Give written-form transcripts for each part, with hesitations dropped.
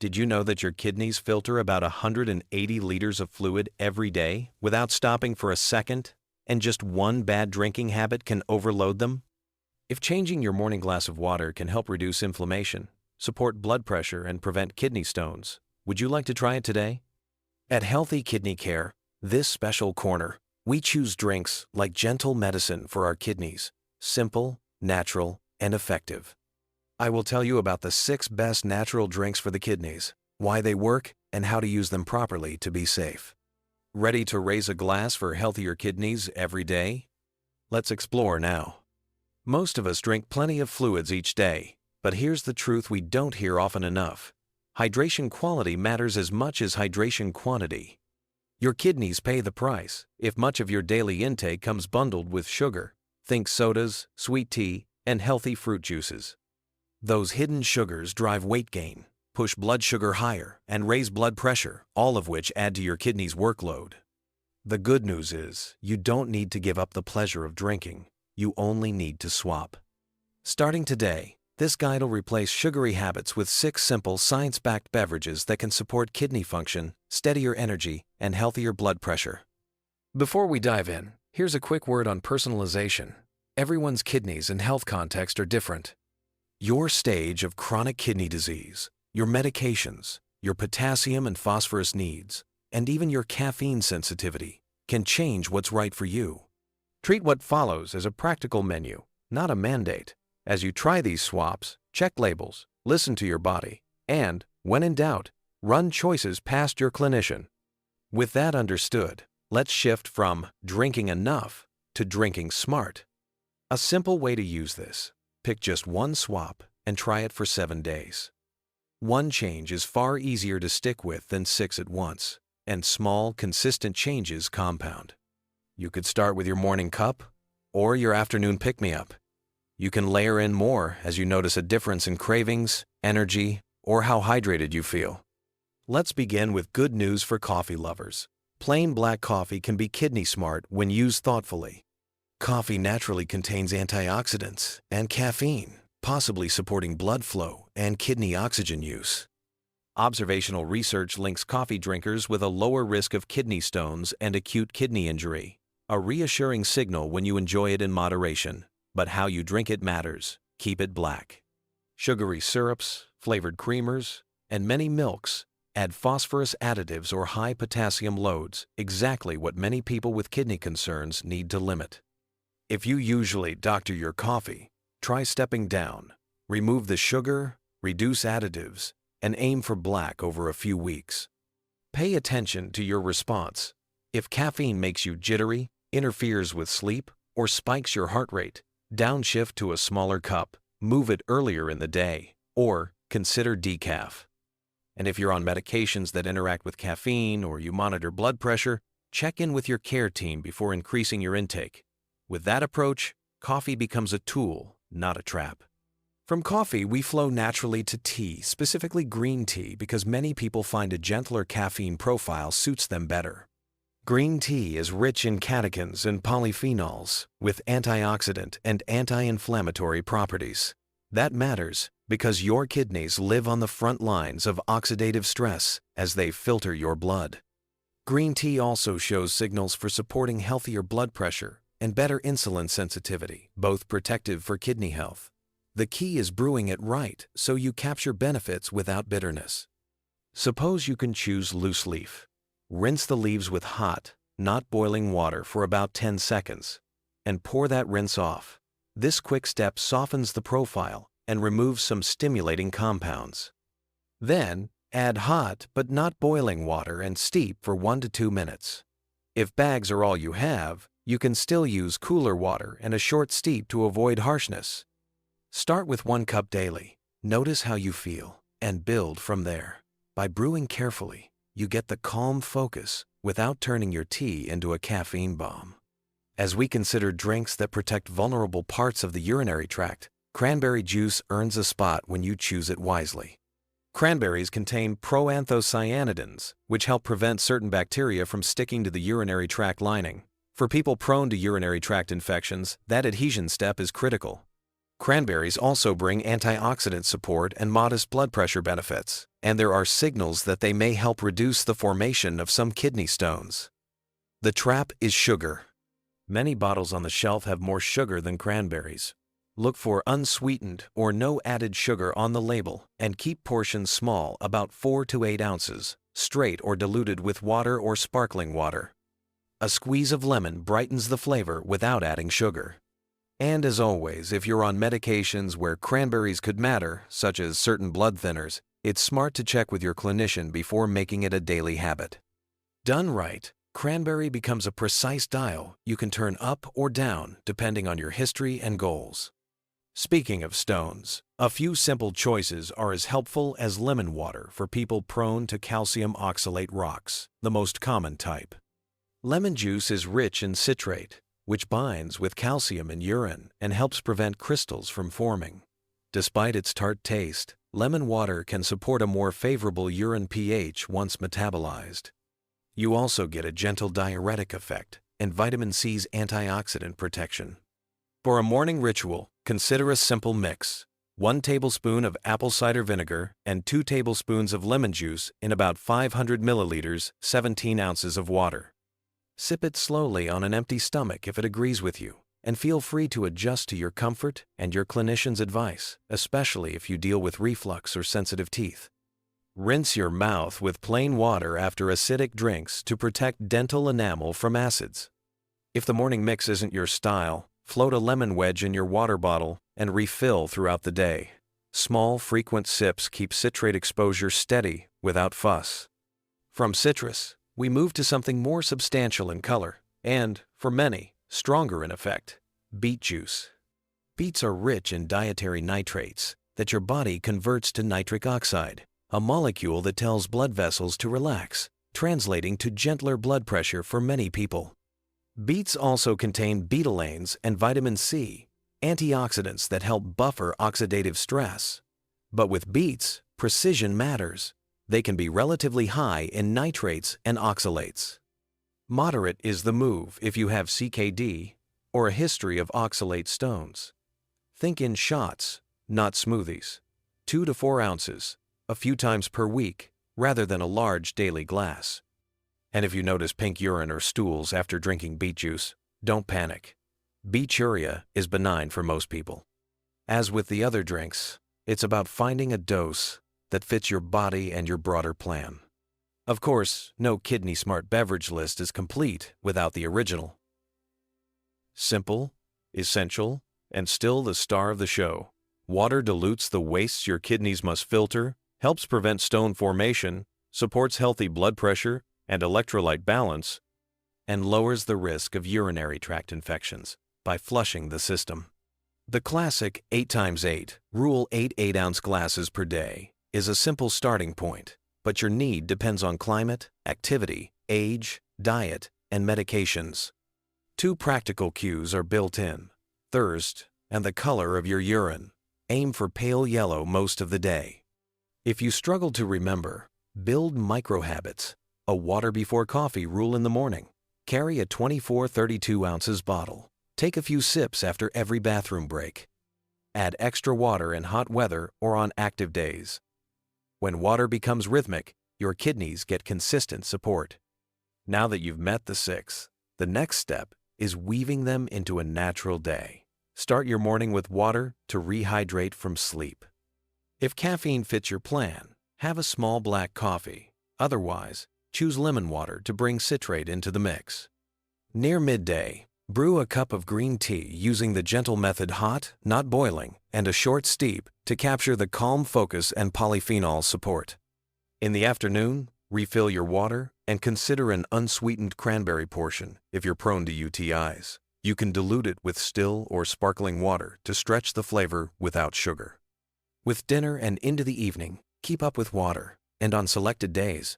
Did you know that your kidneys filter about 180 liters of fluid every day without stopping for a second, and just one bad drinking habit can overload them? If changing your morning glass of water can help reduce inflammation, support blood pressure, and prevent kidney stones, would you like to try it today? At Healthy Kidney Care, this special corner, we choose drinks like gentle medicine for our kidneys, simple, natural, and effective. I will tell you about the 6 best natural drinks for the kidneys, why they work, and how to use them properly to be safe. Ready to raise a glass for healthier kidneys every day? Let's explore now. Most of us drink plenty of fluids each day, but here's the truth we don't hear often enough. Hydration quality matters as much as hydration quantity. Your kidneys pay the price if much of your daily intake comes bundled with sugar. Think sodas, sweet tea, and healthy fruit juices. Those hidden sugars drive weight gain, push blood sugar higher, and raise blood pressure, all of which add to your kidneys' workload. The good news is, you don't need to give up the pleasure of drinking. You only need to swap. Starting today, this guide will replace sugary habits with 6 simple science-backed beverages that can support kidney function, steadier energy, and healthier blood pressure. Before we dive in, here's a quick word on personalization. Everyone's kidneys and health context are different. Your stage of chronic kidney disease, your medications, your potassium and phosphorus needs, and even your caffeine sensitivity can change what's right for you. Treat what follows as a practical menu, not a mandate. As you try these swaps, check labels, listen to your body, and, when in doubt, run choices past your clinician. With that understood, let's shift from drinking enough to drinking smart. A simple way to use this: pick just one swap and try it for 7 days. One change is far easier to stick with than 6 at once, and small, consistent changes compound. You could start with your morning cup or your afternoon pick-me-up. You can layer in more as you notice a difference in cravings, energy, or how hydrated you feel. Let's begin with good news for coffee lovers. Plain black coffee can be kidney smart when used thoughtfully. Coffee naturally contains antioxidants and caffeine, possibly supporting blood flow and kidney oxygen use. Observational research links coffee drinkers with a lower risk of kidney stones and acute kidney injury, a reassuring signal when you enjoy it in moderation. But how you drink it matters. Keep it black. Sugary syrups, flavored creamers, and many milks add phosphorus additives or high potassium loads, exactly what many people with kidney concerns need to limit. If you usually doctor your coffee, try stepping down. Remove the sugar, reduce additives, and aim for black over a few weeks. Pay attention to your response. If caffeine makes you jittery, interferes with sleep, or spikes your heart rate, downshift to a smaller cup, move it earlier in the day, or consider decaf. And if you're on medications that interact with caffeine or you monitor blood pressure, check in with your care team before increasing your intake. With that approach, coffee becomes a tool, not a trap. From coffee, we flow naturally to tea, specifically green tea, because many people find a gentler caffeine profile suits them better. Green tea is rich in catechins and polyphenols with antioxidant and anti-inflammatory properties. That matters because your kidneys live on the front lines of oxidative stress as they filter your blood. Green tea also shows signals for supporting healthier blood pressure and better insulin sensitivity, both protective for kidney health. The key is brewing it right so you capture benefits without bitterness. Suppose you can choose loose leaf. Rinse the leaves with hot, not boiling water for about 10 seconds, and pour that rinse off. This quick step softens the profile and removes some stimulating compounds. Then, add hot but not boiling water and steep for 1 to 2 minutes. If bags are all you have, you can still use cooler water and a short steep to avoid harshness. Start with 1 cup daily. Notice how you feel and build from there. By brewing carefully, you get the calm focus without turning your tea into a caffeine bomb. As we consider drinks that protect vulnerable parts of the urinary tract, cranberry juice earns a spot when you choose it wisely. Cranberries contain proanthocyanidins, which help prevent certain bacteria from sticking to the urinary tract lining. For people prone to urinary tract infections, that adhesion step is critical. Cranberries also bring antioxidant support and modest blood pressure benefits, and there are signals that they may help reduce the formation of some kidney stones. The trap is sugar. Many bottles on the shelf have more sugar than cranberries. Look for unsweetened or no added sugar on the label and keep portions small, about 4 to 8 ounces, straight or diluted with water or sparkling water. A squeeze of lemon brightens the flavor without adding sugar. And as always, if you're on medications where cranberries could matter, such as certain blood thinners, it's smart to check with your clinician before making it a daily habit. Done right, cranberry becomes a precise dial you can turn up or down depending on your history and goals. Speaking of stones, a few simple choices are as helpful as lemon water for people prone to calcium oxalate rocks, the most common type. Lemon juice is rich in citrate, which binds with calcium in urine and helps prevent crystals from forming. Despite its tart taste, lemon water can support a more favorable urine pH once metabolized. You also get a gentle diuretic effect and vitamin C's antioxidant protection. For a morning ritual, consider a simple mix: 1 tablespoon of apple cider vinegar and 2 tablespoons of lemon juice in about 500 milliliters, 17 ounces of water. Sip it slowly on an empty stomach if it agrees with you, and feel free to adjust to your comfort and your clinician's advice, especially if you deal with reflux or sensitive teeth. Rinse your mouth with plain water after acidic drinks to protect dental enamel from acids. If the morning mix isn't your style, float a lemon wedge in your water bottle and refill throughout the day. Small, frequent sips keep citrate exposure steady without fuss. From citrus, we move to something more substantial in color and, for many, stronger in effect: beet juice. Beets are rich in dietary nitrates that your body converts to nitric oxide, a molecule that tells blood vessels to relax, translating to gentler blood pressure for many people. Beets also contain betalains and vitamin C, antioxidants that help buffer oxidative stress. But with beets, precision matters. They can be relatively high in nitrates and oxalates. Moderate is the move if you have CKD or a history of oxalate stones. Think in shots, not smoothies. 2 to 4 ounces, a few times per week, rather than a large daily glass. And if you notice pink urine or stools after drinking beet juice, don't panic. Beeturia is benign for most people. As with the other drinks, it's about finding a dose that fits your body and your broader plan. Of course, no Kidney Smart beverage list is complete without the original. Simple, essential, and still the star of the show. Water dilutes the wastes your kidneys must filter, helps prevent stone formation, supports healthy blood pressure and electrolyte balance, and lowers the risk of urinary tract infections by flushing the system. The classic 8x8, rule 8 8-ounce glasses per day, is a simple starting point, but your need depends on climate, activity, age, diet, and medications. 2 practical cues are built in: thirst and the color of your urine. Aim for pale yellow most of the day. If you struggle to remember, build micro-habits. A water before coffee rule in the morning. Carry a 24-32 ounces bottle. Take a few sips after every bathroom break. Add extra water in hot weather or on active days. When water becomes rhythmic, your kidneys get consistent support. Now that you've met the 6, the next step is weaving them into a natural day. Start your morning with water to rehydrate from sleep. If caffeine fits your plan, have a small black coffee. Otherwise, choose lemon water to bring citrate into the mix. Near midday, brew a cup of green tea using the gentle method, hot, not boiling, and a short steep to capture the calm focus and polyphenol support. In the afternoon, refill your water and consider an unsweetened cranberry portion if you're prone to UTIs. You can dilute it with still or sparkling water to stretch the flavor without sugar. With dinner and into the evening, keep up with water, and on selected days,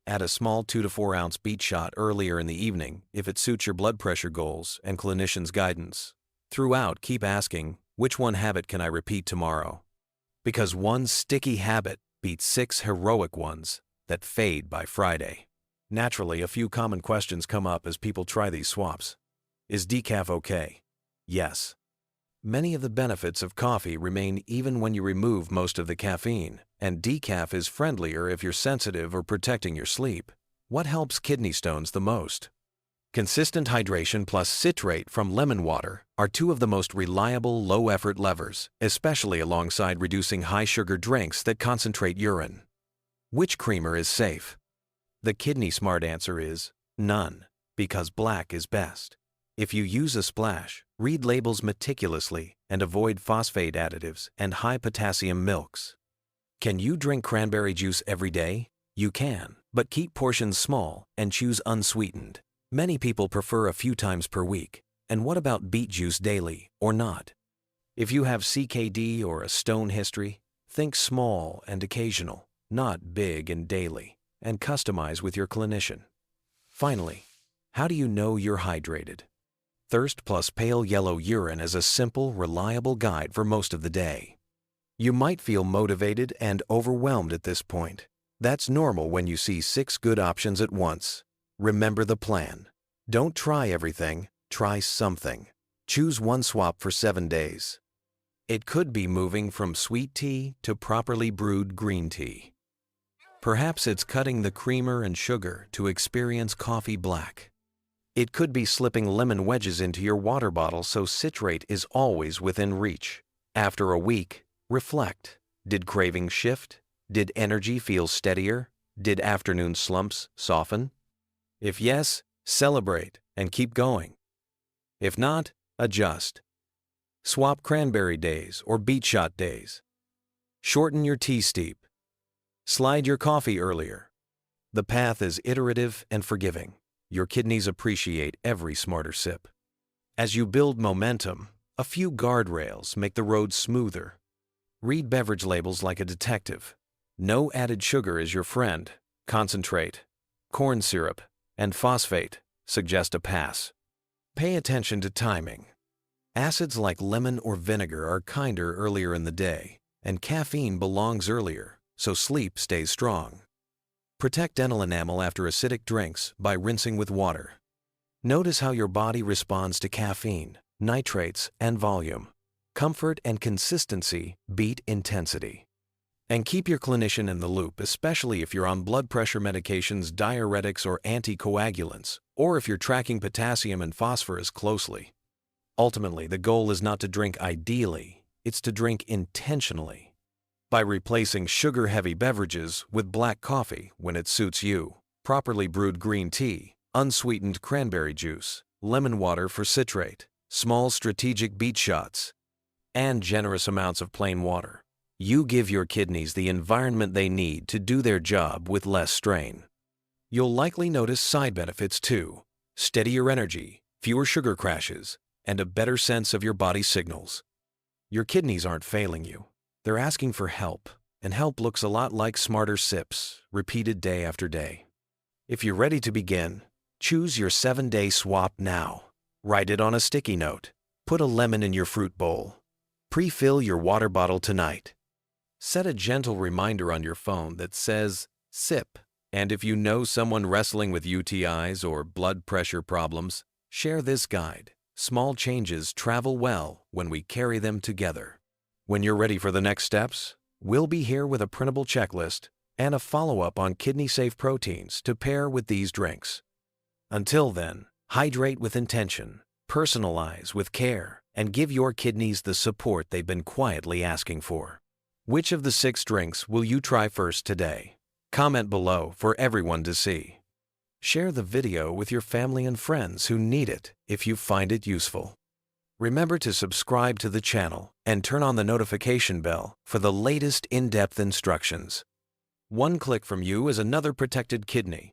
add a small 2 to 4 ounce beet shot earlier in the evening if it suits your blood pressure goals and clinician's guidance. Throughout, keep asking, which one habit can I repeat tomorrow? Because one sticky habit beats 6 heroic ones that fade by Friday. Naturally, a few common questions come up as people try these swaps. Is decaf okay? Yes. Many of the benefits of coffee remain even when you remove most of the caffeine, and decaf is friendlier if you're sensitive or protecting your sleep. What helps kidney stones the most? Consistent hydration plus citrate from lemon water are two of the most reliable low-effort levers, especially alongside reducing high-sugar drinks that concentrate urine. Which creamer is safe? The kidney smart answer is none, because black is best. If you use a splash, read labels meticulously and avoid phosphate additives and high-potassium milks. Can you drink cranberry juice every day? You can, but keep portions small and choose unsweetened. Many people prefer a few times per week. And what about beet juice daily or not? If you have CKD or a stone history, think small and occasional, not big and daily, and customize with your clinician. Finally, how do you know you're hydrated? Thirst plus pale yellow urine is a simple, reliable guide for most of the day. You might feel motivated and overwhelmed at this point. That's normal when you see 6 good options at once. Remember the plan. Don't try everything, try something. Choose one swap for 7 days. It could be moving from sweet tea to properly brewed green tea. Perhaps it's cutting the creamer and sugar to experience coffee black. It could be slipping lemon wedges into your water bottle so citrate is always within reach. After a week, reflect. Did cravings shift? Did energy feel steadier? Did afternoon slumps soften? If yes, celebrate and keep going. If not, adjust. Swap cranberry days or beet shot days. Shorten your tea steep. Slide your coffee earlier. The path is iterative and forgiving. Your kidneys appreciate every smarter sip. As you build momentum, a few guardrails make the road smoother. Read beverage labels like a detective. No added sugar is your friend. Concentrate, corn syrup, and phosphate suggest a pass. Pay attention to timing. Acids like lemon or vinegar are kinder earlier in the day, and caffeine belongs earlier, so sleep stays strong. Protect dental enamel after acidic drinks by rinsing with water. Notice how your body responds to caffeine, nitrates, and volume. Comfort and consistency beat intensity. And keep your clinician in the loop, especially if you're on blood pressure medications, diuretics, or anticoagulants, or if you're tracking potassium and phosphorus closely. Ultimately, the goal is not to drink ideally, it's to drink intentionally. By replacing sugar-heavy beverages with black coffee when it suits you, properly brewed green tea, unsweetened cranberry juice, lemon water for citrate, small strategic beet shots, and generous amounts of plain water, you give your kidneys the environment they need to do their job with less strain. You'll likely notice side benefits too: steadier energy, fewer sugar crashes, and a better sense of your body's signals. Your kidneys aren't failing you. They're asking for help, and help looks a lot like smarter sips, repeated day after day. If you're ready to begin, choose your 7-day swap now. Write it on a sticky note. Put a lemon in your fruit bowl. Pre-fill your water bottle tonight. Set a gentle reminder on your phone that says, "Sip." And if you know someone wrestling with UTIs or blood pressure problems, share this guide. Small changes travel well when we carry them together. When you're ready for the next steps, we'll be here with a printable checklist and a follow-up on kidney-safe proteins to pair with these drinks. Until then, hydrate with intention, personalize with care, and give your kidneys the support they've been quietly asking for. Which of the 6 drinks will you try first today? Comment below for everyone to see. Share the video with your family and friends who need it if you find it useful. Remember to subscribe to the channel and turn on the notification bell for the latest in-depth instructions. One click from you is another protected kidney.